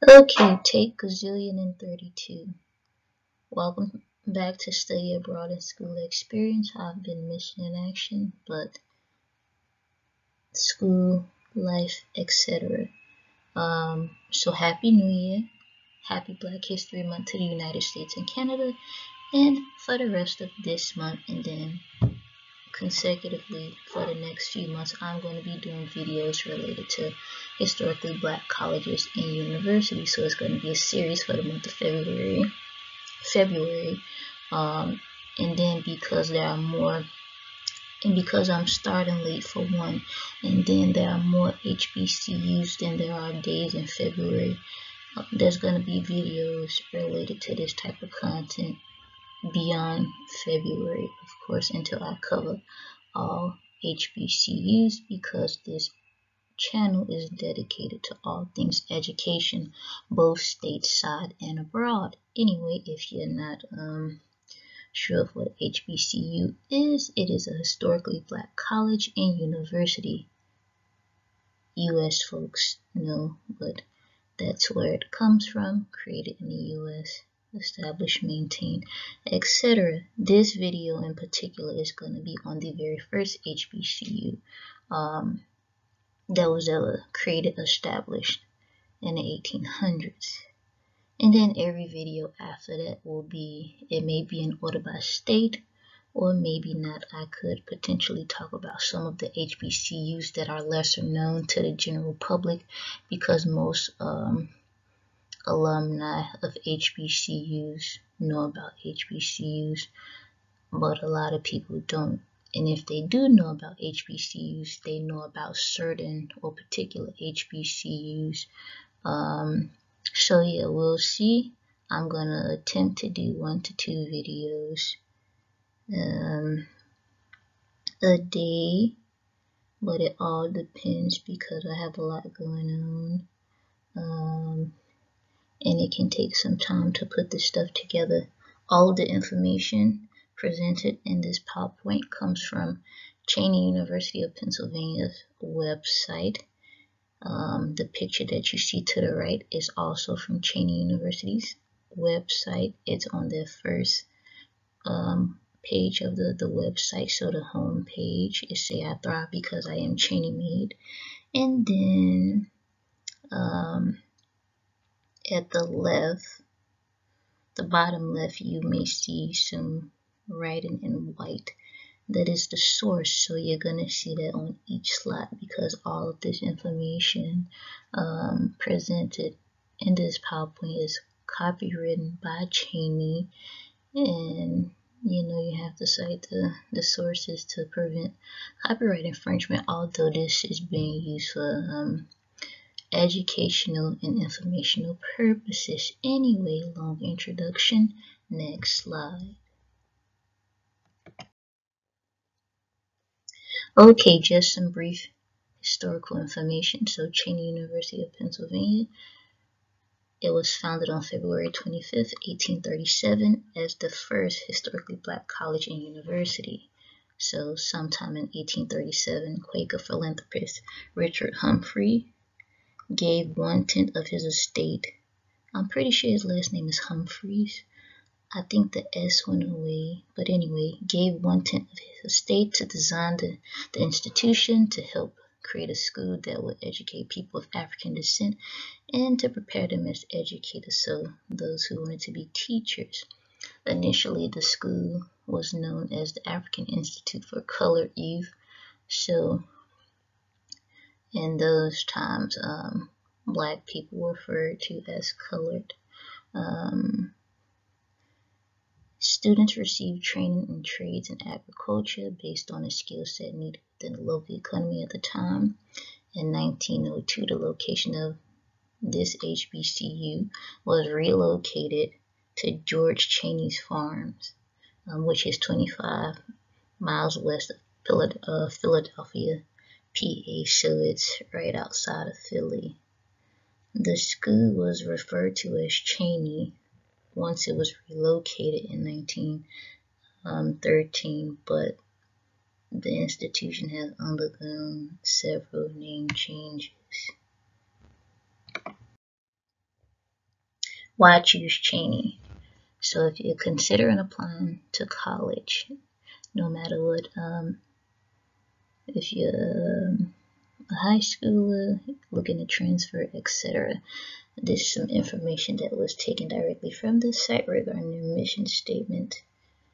Okay, take gazillion and 32. Welcome back to Study Abroad and School Experience. I've been missing in action, but school, life, etc. So happy New Year, happy Black History Month to the United States and Canada, and for the rest of this month and then consecutively for the next few months, I'm going to be doing videos related to historically Black colleges and universities. So it's going to be a series for the month of February. And then because there are more, and because I'm starting late for one, and then there are more HBCUs than there are days in February, there's going to be videos related to this type of content beyond February, of course, until I cover all HBCUs, because this channel is dedicated to all things education, both stateside and abroad. Anyway, if you're not sure of what HBCU is, it is a historically Black college and university. US folks know, but that's where it comes from, created in the US, established, maintained, etc. This video in particular is going to be on the very first HBCU that was ever created, established in the 1800s. And then every video after that will be, it may be in order by state or maybe not. I could potentially talk about some of the HBCUs that are lesser known to the general public, because most alumni of HBCUs know about HBCUs, but a lot of people don't. And if they do know about HBCUs, they know about certain or particular HBCUs. So yeah, we'll see. I'm gonna attempt to do 1 to 2 videos a day, but it all depends because I have a lot going on, and it can take some time to put this stuff together. All the information presented in this PowerPoint comes from Cheyney University of Pennsylvania's website. The picture that you see to the right is also from Cheyney University's website. It's on their first page of the website. So the home page is Say I Thrive Because I Am Cheyney Made. And then at the left, the bottom left, you may see some writing in white. That is the source, so you're going to see that on each slide, because all of this information presented in this PowerPoint is copywritten by Cheyney, and you have to cite the sources to prevent copyright infringement, although this is being used for educational and informational purposes. Anyway, long introduction. Next slide. Okay, just some brief historical information. So Cheyney University of Pennsylvania, it was founded on February 25th, 1837 as the first historically Black college and university. So sometime in 1837, Quaker philanthropist Richard Humphrey gave 1/10 of his estate. I'm pretty sure his last name is Humphreys. I think the S went away, but anyway, gave 1/10 of his estate to design the institution, to help create a school that would educate people of African descent and to prepare them as educators, so those who wanted to be teachers. Initially, the school was known as the African Institute for Colored Youth. So in those times, Black people were referred to as colored. Students received training in trades and agriculture based on the skill set needed within the local economy at the time. In 1902, the location of this HBCU was relocated to George Cheyney's Farms, which is 25 miles west of Philadelphia, PA, so it's right outside of Philly. The school was referred to as Cheyney once it was relocated in 1913, but the institution has undergone several name changes. Why choose Cheyney? So if you're considering applying to college, no matter what, if you're a high schooler looking to transfer, etc., this is some information that was taken directly from the site regarding their mission statement.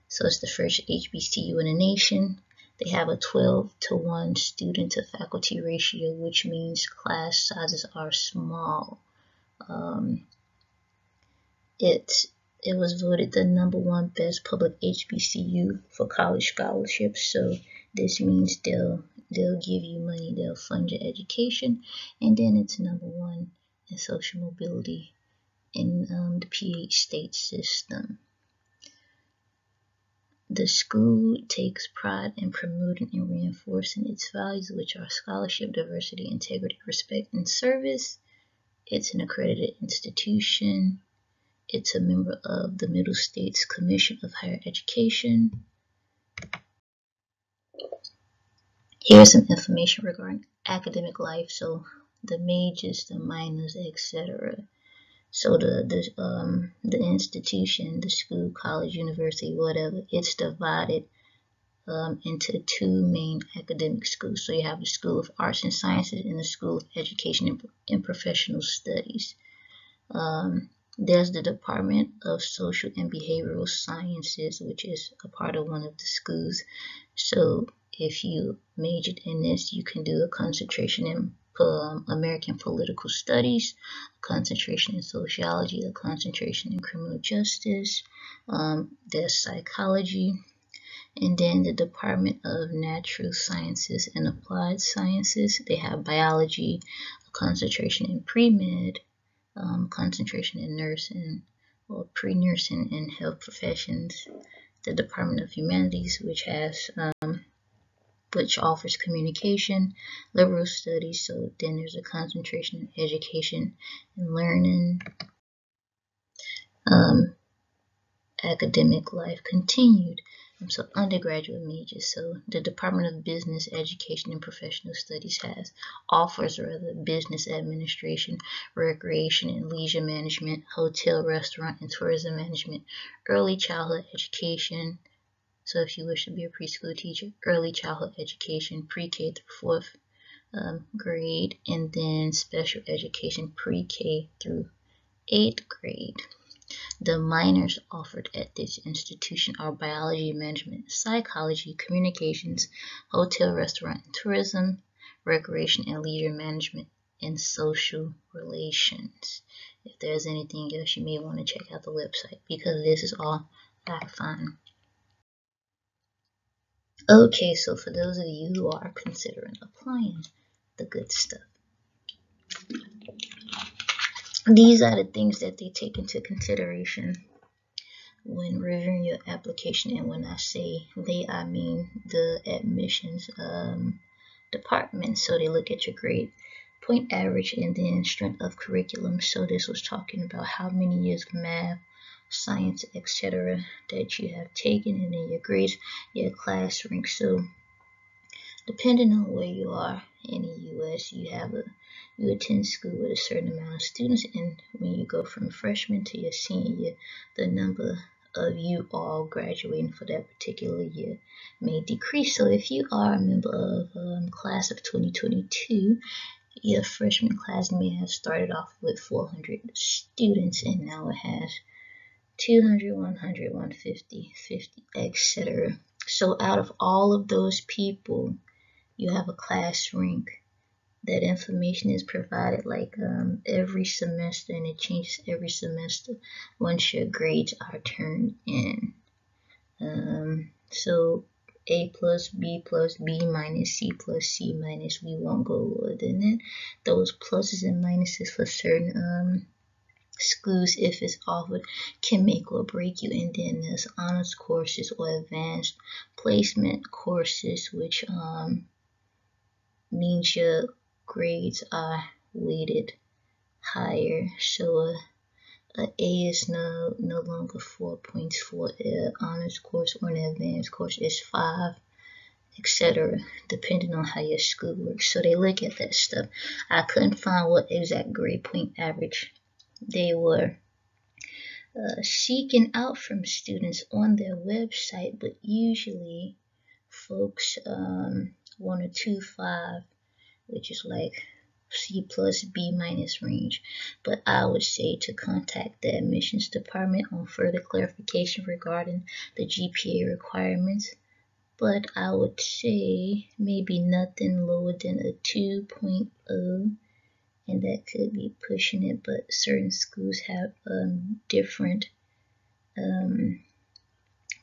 So it's the first HBCU in the nation. They have a 12-to-1 student to faculty ratio, which means class sizes are small. It was voted the #1 best public HBCU for college scholarships. So this means they'll give you money, they'll fund your education, and then it's #1 in social mobility in the PH state system. The school takes pride in promoting and reinforcing its values, which are scholarship, diversity, integrity, respect, and service. It's an accredited institution. It's a member of the Middle States Commission of Higher Education. Here's some information regarding academic life. So the majors, the minors, etc. So the institution, the school, college, university, whatever, it's divided into 2 main academic schools. So you have the School of Arts and Sciences and the School of Education and Professional Studies. There's the Department of Social and Behavioral Sciences, which is a part of one of the schools. So if you majored in this, you can do a concentration in American Political Studies, a concentration in Sociology, a concentration in Criminal Justice. There's Psychology. And then the Department of Natural Sciences and Applied Sciences, they have Biology, a concentration in Pre-Med, concentration in nursing or pre-nursing and health professions. The Department of Humanities, which offers communication, liberal studies. So then there's a concentration in education and learning. Academic life continued. So undergraduate majors. So the Department of Business, Education, and Professional Studies offers business administration, recreation and leisure management, hotel, restaurant, and tourism management, early childhood education. So if you wish to be a preschool teacher, early childhood education, pre-K through 4th grade, and then special education, pre-K through 8th grade. The minors offered at this institution are biology, management, psychology, communications, hotel, restaurant, and tourism, recreation and leisure management, and social relations. If there's anything else, you may want to check out the website because this is all I find. Okay, so for those of you who are considering applying, the good stuff. These are the things that they take into consideration when reviewing your application. And when I say they, I mean the admissions department. So they look at your grade point average and then strength of curriculum. So this was talking about how many years of math, science, etc. that you have taken, and then your grades, your class rank. So depending on where you are in the U.S., you attend school with a certain amount of students, and when you go from freshman to your senior year, the number of you all graduating for that particular year may decrease. So if you are a member of class of 2022, your freshman class may have started off with 400 students, and now it has 200, 100, 150, 50, etc. So out of all of those people, you have a class rank. That information is provided like every semester, and it changes every semester once your grades are turned in. So A plus, B plus, B minus, C plus, C minus. We won't go lower than that. Those pluses and minuses for certain schools, if it's offered, can make or break you. And then there's honors courses or advanced placement courses, which means your grades are weighted higher. So a is no longer 4 points for an honors course, or an advanced course is 5, etc., depending on how your school works. So they look at that stuff. I couldn't find what exact grade point average they were seeking out from students on their website, but usually folks want a 2.5, which is like C plus B minus range. But I would say to contact the admissions department on further clarification regarding the GPA requirements. But I would say maybe nothing lower than a 2.0, and that could be pushing it, but certain schools have different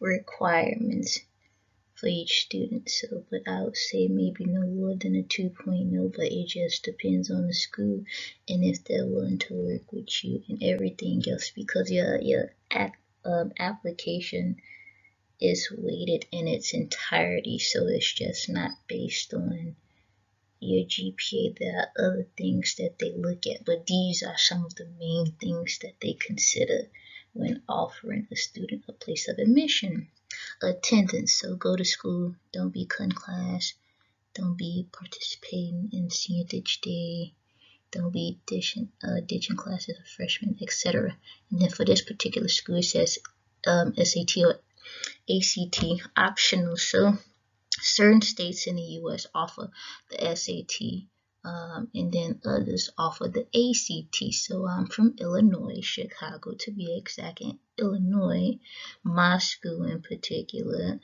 requirements for each student. So, but I would say maybe no more than a 2.0, but it just depends on the school and if they're willing to work with you and everything else, because your application is weighted in its entirety, so it's just not based on your GPA. There are other things that they look at, but these are some of the main things that they consider when offering a student a place of admission. Attendance, so go to school, don't be cutting class, don't be participating in senior ditch day, don't be ditching classes as a freshman, etc. And then for this particular school, it says SAT or ACT optional. So certain states in the U.S. offer the SAT, and then others offer the ACT. So I'm from Illinois, Chicago to be exact. In Illinois, my school in particular,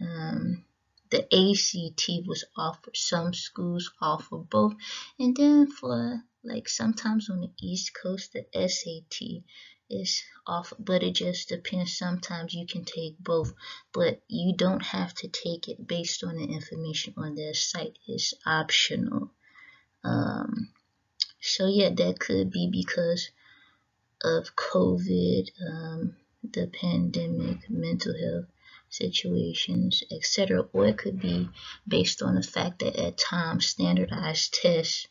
the ACT was offered. Some schools offer both, and then for like sometimes on the East Coast, the SAT is offered, but it just depends. Sometimes you can take both, but you don't have to take it based on the information on their site. It's optional. So yeah, that could be because of COVID, the pandemic, mental health situations, etc. Or it could be based on the fact that at times standardized tests,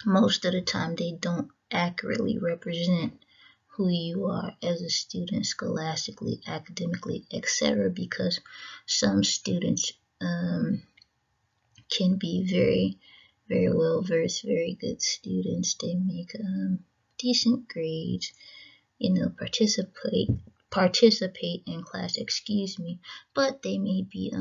most of the time they don't accurately represent who you are as a student scholastically, academically, etc. Because some students can be very, very well versed, very good students. They make decent grades, participate in class, but they may be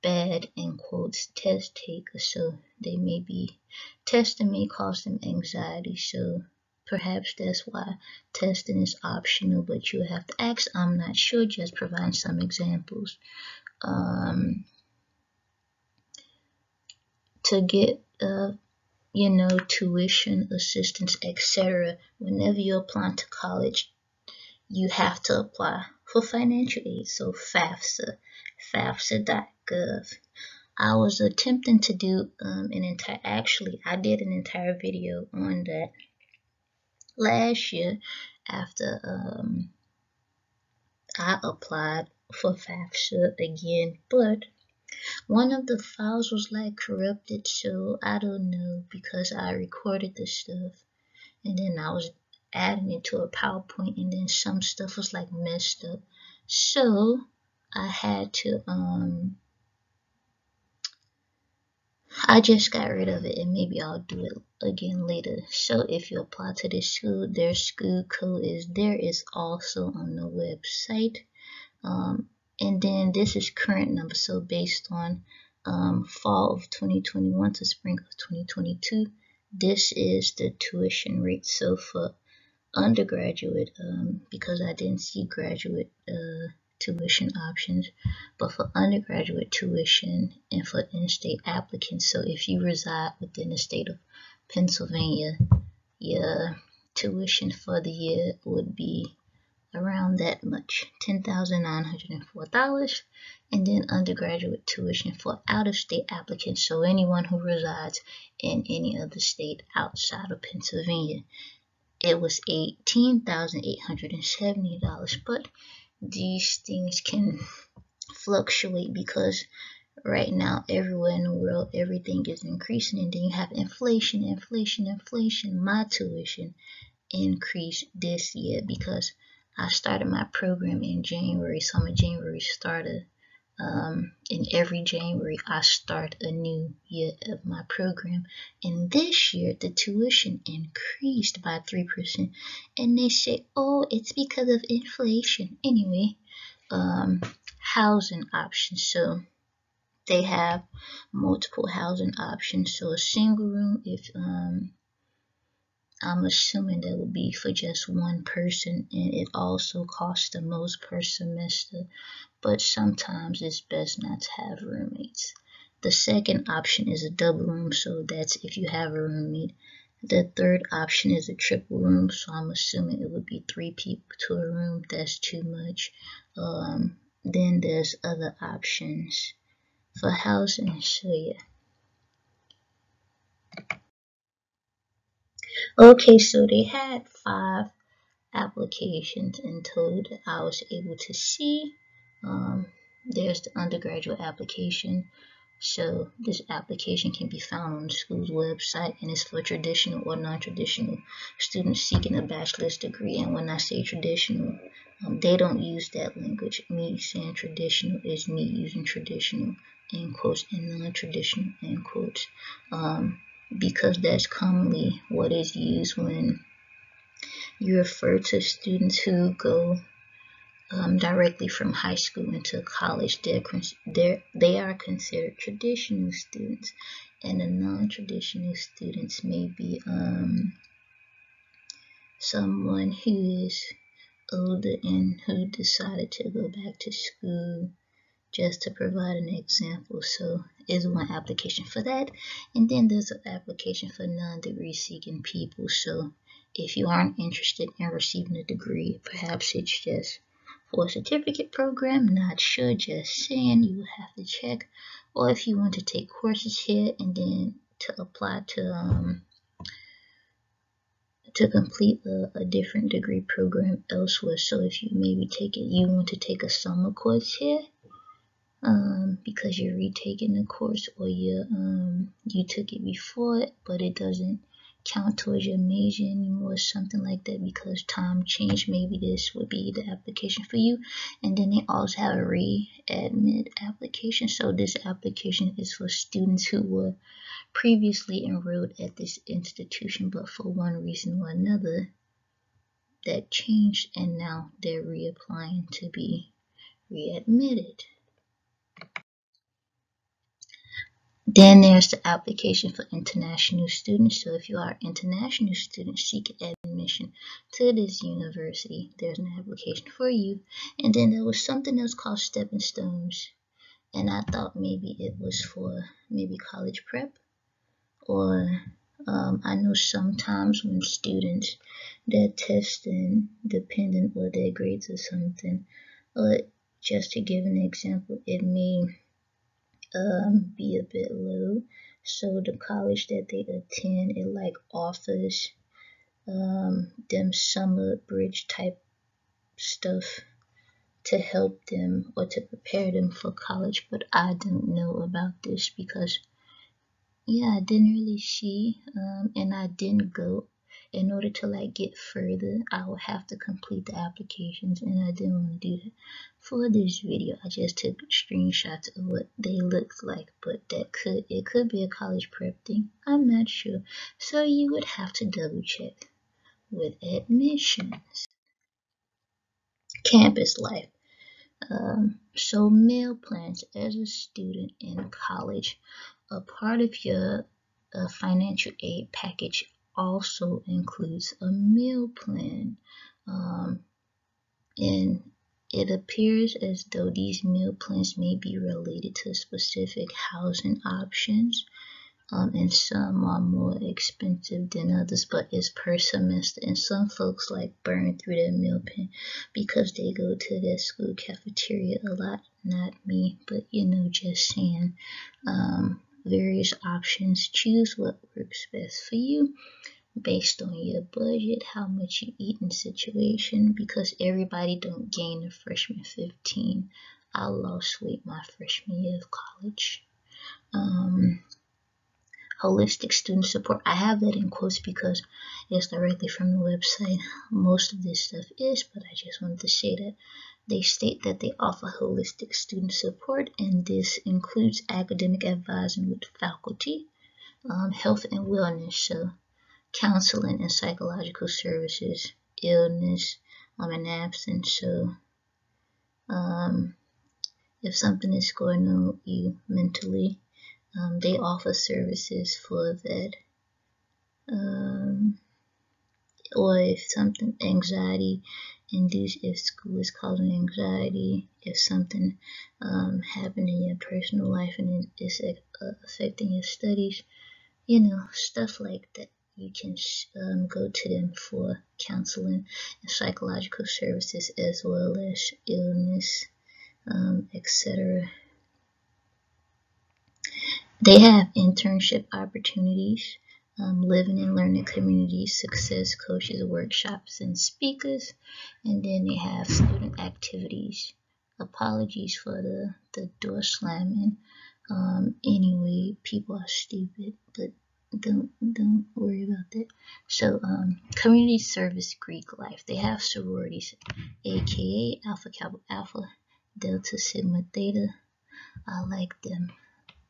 bad, in quotes, test takers. So they may be, testing may cause them anxiety. So perhaps that's why testing is optional, but you have to ask. I'm not sure, just provide some examples. To get tuition assistance, etc. Whenever you apply to college, you have to apply for financial aid. So FAFSA, FAFSA.gov. I was attempting to do I did an entire video on that last year after I applied for FAFSA again, but one of the files was like corrupted, so I don't know, because I recorded the stuff and then I was adding it to a PowerPoint, and then some stuff was like messed up, so I had to I just got rid of it, and maybe I'll do it again later. So if you apply to this school, their school code is also on the website. And then this is current number, so based on fall of 2021 to spring of 2022, this is the tuition rate. So for undergraduate, because I didn't see graduate tuition options, but for undergraduate tuition and for in-state applicants, so if you reside within the state of Pennsylvania, your tuition for the year would be around that much, $10,904. And then undergraduate tuition for out-of-state applicants, so anyone who resides in any other state outside of Pennsylvania, it was $18,870. But these things can fluctuate because right now everywhere in the world everything is increasing, and then you have inflation. My tuition increased this year because I started my program in January, so I'm a January starter. in every January, I start a new year of my program. And this year, the tuition increased by 3%. And they say, oh, it's because of inflation. Anyway, housing options. So they have multiple housing options. So a single room, if I'm assuming that would be for just one person, and it also costs the most per semester, but sometimes it's best not to have roommates. The second option is a double room, so that's if you have a roommate. The third option is a triple room, so I'm assuming it would be 3 people to a room. That's too much. Then there's other options for housing, so yeah. Okay, so they had 5 applications in total that I was able to see. There's the undergraduate application. So this application can be found on the school's website, and it's for traditional or non-traditional students seeking a bachelor's degree. And when I say traditional, they don't use that language. Me saying traditional is me using traditional in quotes and non-traditional in quotes, because that's commonly what is used when you refer to students who go directly from high school into college. They are considered traditional students, and the non-traditional students may be someone who is older and who decided to go back to school, just to provide an example. So is one application for that, and then there's an application for non-degree seeking people. So if you aren't interested in receiving a degree, perhaps it's just for a certificate program, not sure, just saying, you will have to check. Or if you want to take courses here and then to apply to complete a different degree program elsewhere. So if you you want to take a summer course here, because you're retaking the course, or you took it before but it doesn't count towards your major anymore, something like that, because time changed, maybe this would be the application for you. And then they also have a readmit application. So this application is for students who were previously enrolled at this institution, but for one reason or another that changed, and now they're reapplying to be readmitted. Then there's the application for international students. So if you are an international student seeking admission to this university, there's an application for you. And then there was something else called stepping stones, and I thought maybe it was for maybe college prep, or I know sometimes when students, they're testing dependent on their grades or something, just to give an example, it may be a bit low. So the college that they attend, it like offers them summer bridge type stuff to help them or to prepare them for college. But I don't know about this because I didn't really see, and I didn't go. In order to like get further, I would have to complete the applications, and I didn't want to do that. For this video, I just took screenshots of what they looked like, but it could be a college prep thing. I'm not sure. So you would have to double check with admissions. Campus life. So meal plans as a student in college, a part of your financial aid package also includes a meal plan, and it appears as though these meal plans may be related to specific housing options, and some are more expensive than others, but it's per semester. And some folks like burn through their meal plan because they go to their school cafeteria a lot. Not me, but just saying. Various options. Choose what works best for you based on your budget, how much you eat in situation, because everybody don't gain a freshman 15. I lost weight my freshman year of college. holistic student support. I have that in quotes because it's directly from the website. Most of this stuff is, but I just wanted to say that they state that they offer holistic student support, and this includes academic advising with faculty, health and wellness, so counseling and psychological services, illness, and absence. So if something is going on with you mentally, they offer services for that. Or if something, anxiety induced, if school is causing anxiety, if something happened in your personal life and it's affecting your studies, stuff like that. You can go to them for counseling and psychological services, as well as illness, etc. They have internship opportunities, living and learning communities, success coaches, workshops, and speakers. And then they have student activities. Apologies for the door slamming. Anyway, people are stupid, but don't worry about that. So community service, Greek life. They have sororities, aka Alpha Kappa Alpha, Delta Sigma Theta. I like them.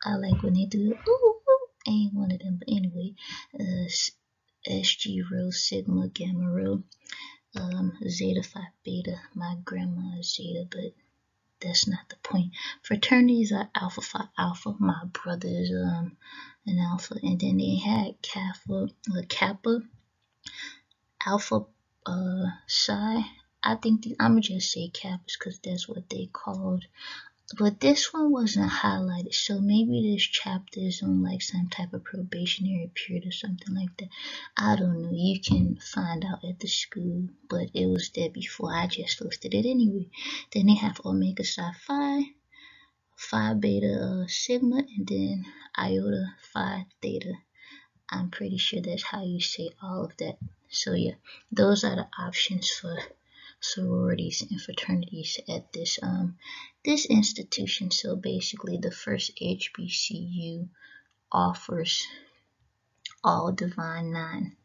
I like when they do it. Ooh, I ain't one of them, but anyway, SG Rho, Sigma, Gamma Rho, Zeta Phi Beta. My grandma is Zeta, but that's not the point. Fraternities are Alpha Phi Alpha. My brother is an Alpha, and then they had Kappa, Alpha Psi. I think I'm gonna just say Kappas because that's what they called. But this one wasn't highlighted, so maybe this chapter is on like some type of probationary period or something like that. I don't know. You can find out at the school, but it was there before. I just listed it anyway. Then they have Omega Psi Phi, Phi Beta Sigma, and then Iota Phi Theta. I'm pretty sure that's how you say all of that. So yeah, those are the options for sororities and fraternities at this institution. So basically the first HBCU offers all Divine Nine,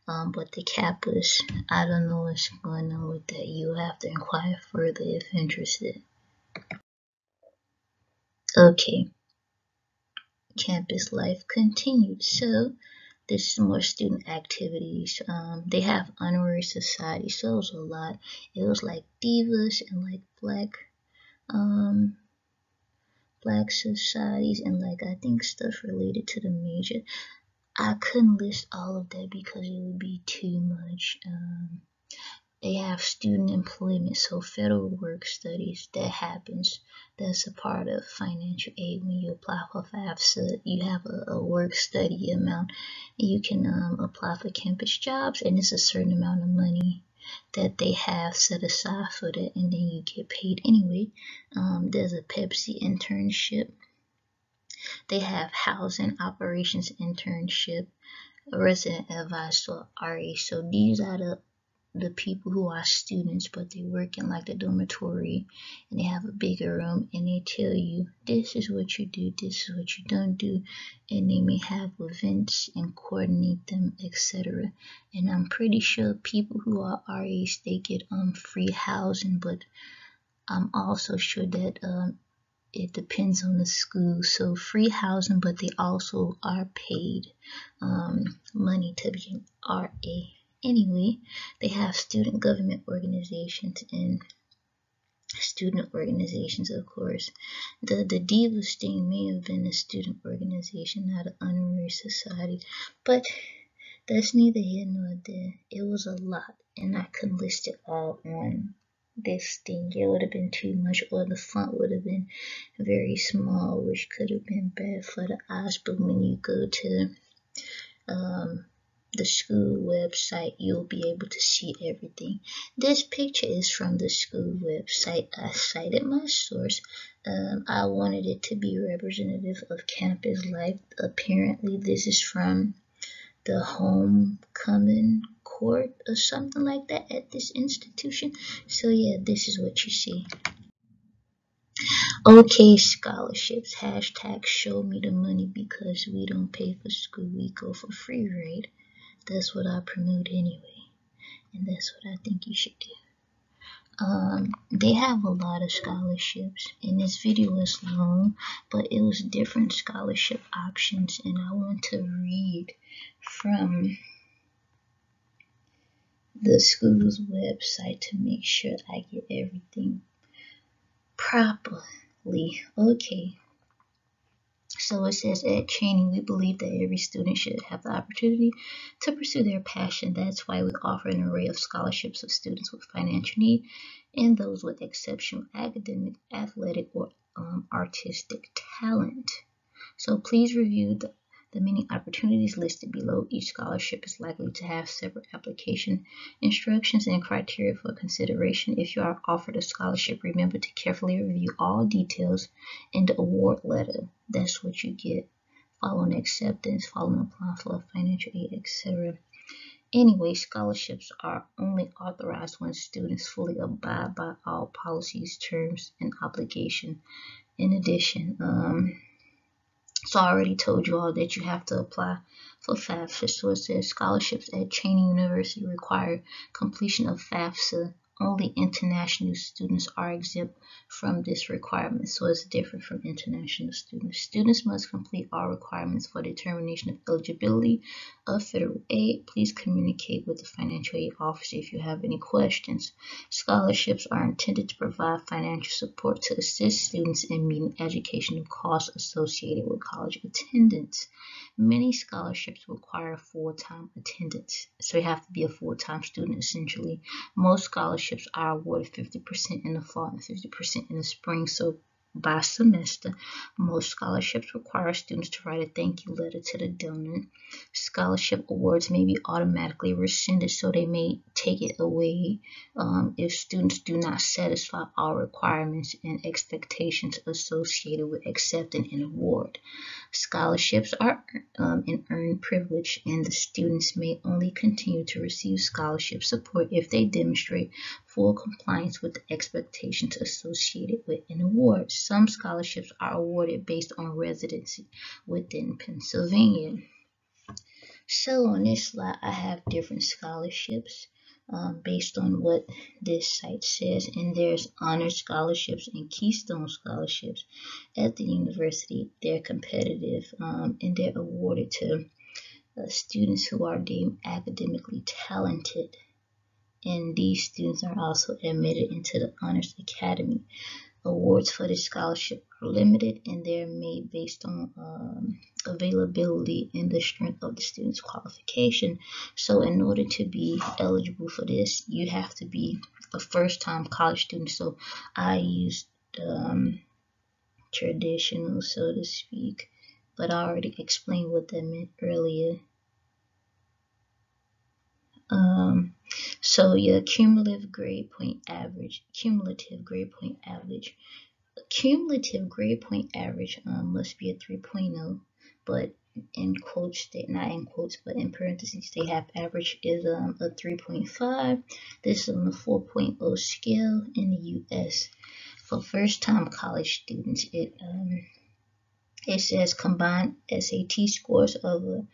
but the Kappas, I don't know what's going on with that. You'll have to inquire further if interested. Okay, campus life continued. So this is more student activities. They have honorary society, so it was a lot. It was like divas and like black societies and like I think stuff related to the major. I couldn't list all of that because it would be too much. They have student employment, so federal work studies that happens. That's a part of financial aid when you apply for FAFSA. You have a work study amount, and you can apply for campus jobs, and it's a certain amount of money that they have set aside for that, and then you get paid anyway. There's a Pepsi internship. They have housing operations internship, a resident advisor, RA. So these are the people who are students, but they work in like the dormitory, and they have a bigger room, and they tell you this is what you do, this is what you don't do, and they may have events and coordinate them, etc. And I'm pretty sure people who are RAs, they get free housing, but I'm also sure that it depends on the school. So free housing, but they also are paid money to be an RA. Anyway, they have student government organizations and student organizations, of course. The Divas thing may have been a student organization, not an honorary society, but that's neither here nor there. It was a lot, and I couldn't list it all on this thing. It would have been too much, or the font would have been very small, which could have been bad for the eyes. But when you go to the school website, you'll be able to see everything. This picture is from the school website. I cited my source. I wanted it to be representative of campus life. Apparently this is from the homecoming court or something like that at this institution. So yeah, this is what you see. Okay, scholarships. Hashtag show me the money because we don't pay for school. We go for free, right? That's what I promote anyway. And that's what I think you should do. They have a lot of scholarships, and this video is long, but it was different scholarship options, and I want to read from the school's website to make sure I get everything properly. Okay. So it says, at Cheyney, we believe that every student should have the opportunity to pursue their passion. That's why we offer an array of scholarships for students with financial need and those with exceptional academic, athletic, or artistic talent. So please review the many opportunities listed below. Each scholarship is likely to have separate application instructions and criteria for consideration. If you are offered a scholarship, remember to carefully review all details in the award letter. That's what you get following acceptance, following applying for financial aid, etc. Anyway, scholarships are only authorized when students fully abide by all policies, terms, and obligation. In addition, so I already told you all that you have to apply for FAFSA. So it says scholarships at Cheyney University require completion of FAFSA. Only international students are exempt from this requirement. So it's different from international students. Students must complete all requirements for determination of eligibility of federal aid. Please communicate with the financial aid officer if you have any questions. Scholarships are intended to provide financial support to assist students in meeting educational costs associated with college attendance. Many scholarships require full-time attendance, so you have to be a full-time student essentially. Most scholarships are awarded 50% in the fall and 50% in the spring, so by semester. Most scholarships require students to write a thank you letter to the donor. Scholarship awards may be automatically rescinded, so they may take it away if students do not satisfy all requirements and expectations associated with accepting an award. Scholarships are an earned privilege, and the students may only continue to receive scholarship support if they demonstrate full compliance with the expectations associated with an award. Some scholarships are awarded based on residency within Pennsylvania. So on this slide, I have different scholarships based on what this site says, and there's honor scholarships and keystone scholarships at the university. They're competitive and they're awarded to students who are deemed academically talented, and these students are also admitted into the Honors Academy. Awards for this scholarship are limited, and they're made based on availability and the strength of the student's qualification. So in order to be eligible for this, you have to be a first-time college student. So I used traditional, so to speak, but I already explained what that meant earlier. So your cumulative grade point average must be a 3.0, but in quotes, not in quotes, but in parentheses, they have average is a 3.5. This is on the 4.0 scale in the US. For first-time college students, it says combined SAT scores of a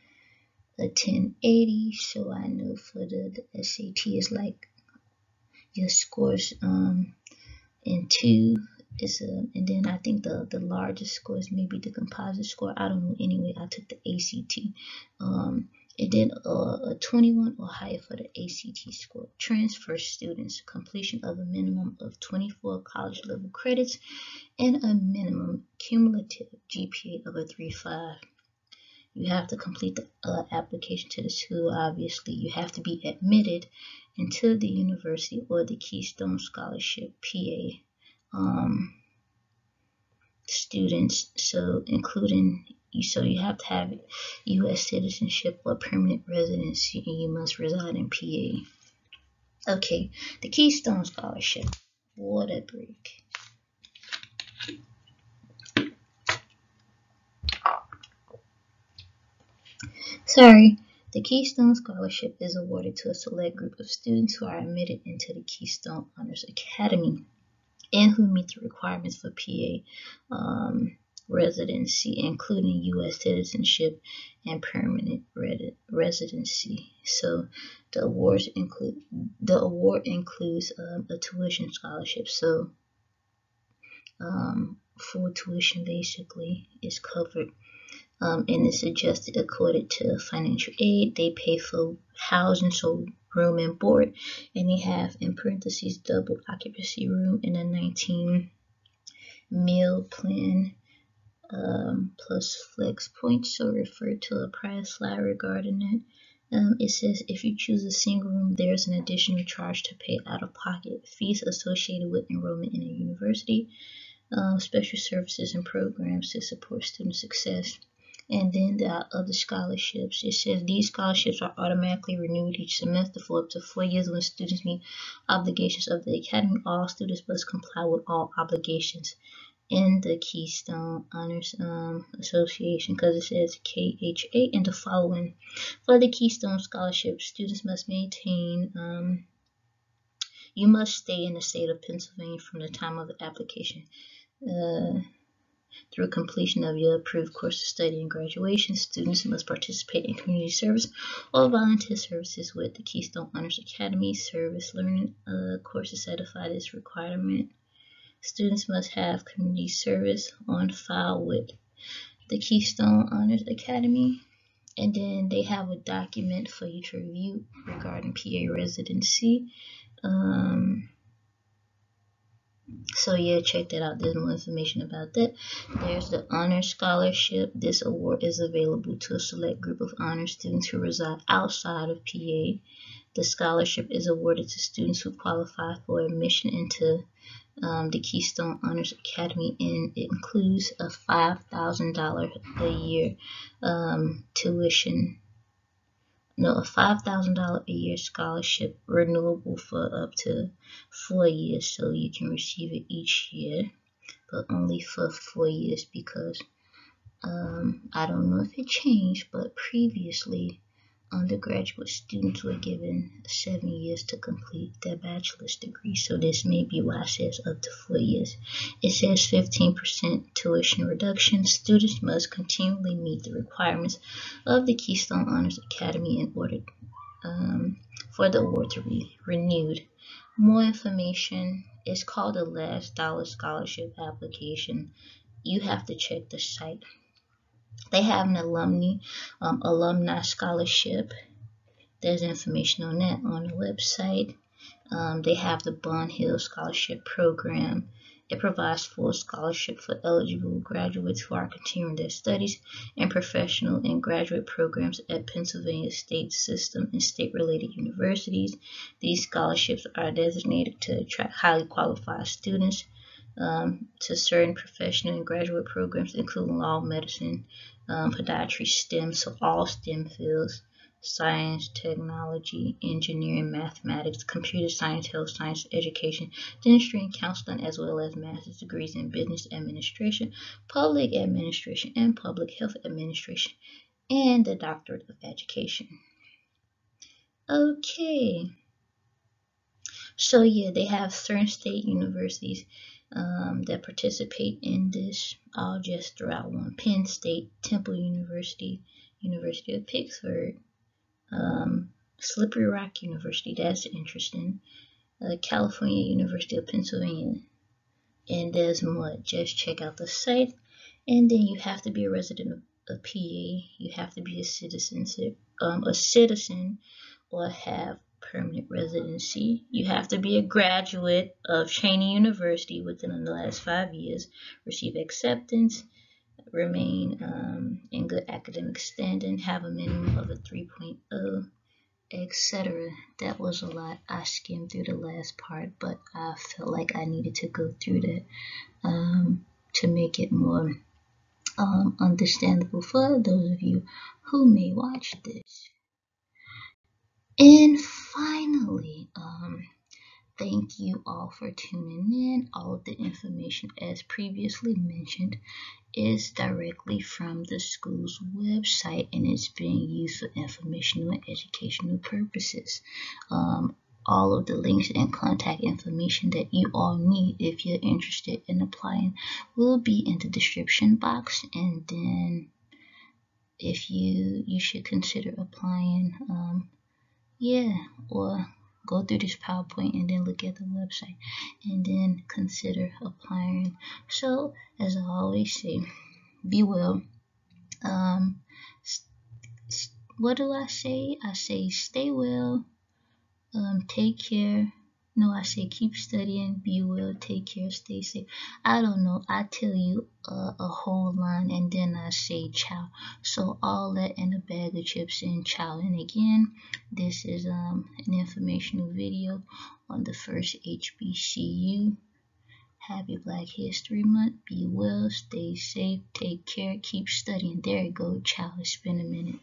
1080. So I know for the SAT is like your scores in 2 is and then I think the largest scores maybe the composite score. I don't know. Anyway, I took the ACT. And then a 21 or higher for the ACT score. Transfer students, completion of a minimum of 24 college level credits and a minimum cumulative GPA of a 3.5. You have to complete the application to the school. Obviously, you have to be admitted into the university or the Keystone Scholarship PA students. So including so you have to have U.S. citizenship or permanent residency, and you must reside in PA. Okay, the Keystone Scholarship. Water break. Sorry. The Keystone Scholarship is awarded to a select group of students who are admitted into the Keystone Honors Academy. and who meet the requirements for PA residency, including U.S. citizenship and permanent residency. So the award includes a tuition scholarship. So full tuition basically is covered, and it's adjusted according to financial aid. They pay for housing, so room and board, and they have in parentheses double occupancy room and a 19 meal plan plus flex points. So refer to a prior slide regarding that. It says if you choose a single room, there's an additional charge to pay out of pocket. Fees associated with enrollment in a university, special services and programs to support student success. And then there are other scholarships. It says these scholarships are automatically renewed each semester for up to 4 years. When students meet obligations of the academy, all students must comply with all obligations in the Keystone Honors Association, because it says KHA and the following. For the Keystone Scholarship, students must maintain, you must stay in the state of Pennsylvania from the time of the application through completion of your approved course of study and graduation. Students must participate in community service or volunteer services with the Keystone Honors Academy. Service learning courses certified as requirement. Students must have community service on file with the Keystone Honors Academy. And then they have a document for you to review regarding PA residency. So yeah, check that out. There's more information about that. There's the Honor Scholarship. This award is available to a select group of honor students who reside outside of PA. The scholarship is awarded to students who qualify for admission into the Keystone Honors Academy, and it includes a $5,000 a year a $5,000 a year scholarship, renewable for up to 4 years. So you can receive it each year, but only for 4 years, because I don't know if it changed, but previously undergraduate students were given 7 years to complete their bachelor's degree. So this may be why it says up to 4 years. It says 15% tuition reduction. Students must continually meet the requirements of the Keystone Honors Academy in order for the award to be renewed. More information is called the Last Dollar Scholarship Application. You have to check the site. They have an alumni scholarship. There's information on that on the website. They have the Bond Hill Scholarship Program. It provides full scholarship for eligible graduates who are continuing their studies in professional and graduate programs at Pennsylvania state system and state-related universities. These scholarships are designated to attract highly qualified students to certain professional and graduate programs, including law, medicine, podiatry, STEM, so all STEM fields, science, technology, engineering, mathematics, computer science, health science, education, dentistry, and counseling, as well as master's degrees in business administration, public administration, and public health administration, and the doctorate of education. Okay. So yeah, they have certain state universities that participate in this. I'll just throw out one: Penn State, Temple University, University of Pittsburgh, Slippery Rock University, that's interesting, California University of Pennsylvania, and there's more. Just check out the site. And then you have to be a resident of PA. You have to be a citizen or have permanent residency. You have to be a graduate of Cheyney University within the last 5 years, receive acceptance, remain in good academic standing, have a minimum of a 3.0, etc. That was a lot. I skimmed through the last part, but I felt like I needed to go through that to make it more understandable for those of you who may watch this. And finally, thank you all for tuning in. All of the information, as previously mentioned, is directly from the school's website, and it's being used for informational and educational purposes. all of the links and contact information that you all need if you're interested in applying will be in the description box. And then if you should consider applying, or go through this PowerPoint and then look at the website and then consider applying. So as I always say, be well. What do I say? I say stay well, take care. No, I say keep studying, be well, take care, stay safe. I don't know. I tell you a whole line and then I say ciao. So all that in a bag of chips and ciao. And again, this is an informational video on the first HBCU. Happy Black History Month. Be well, stay safe, take care, keep studying. There you go. Ciao. It's been a minute.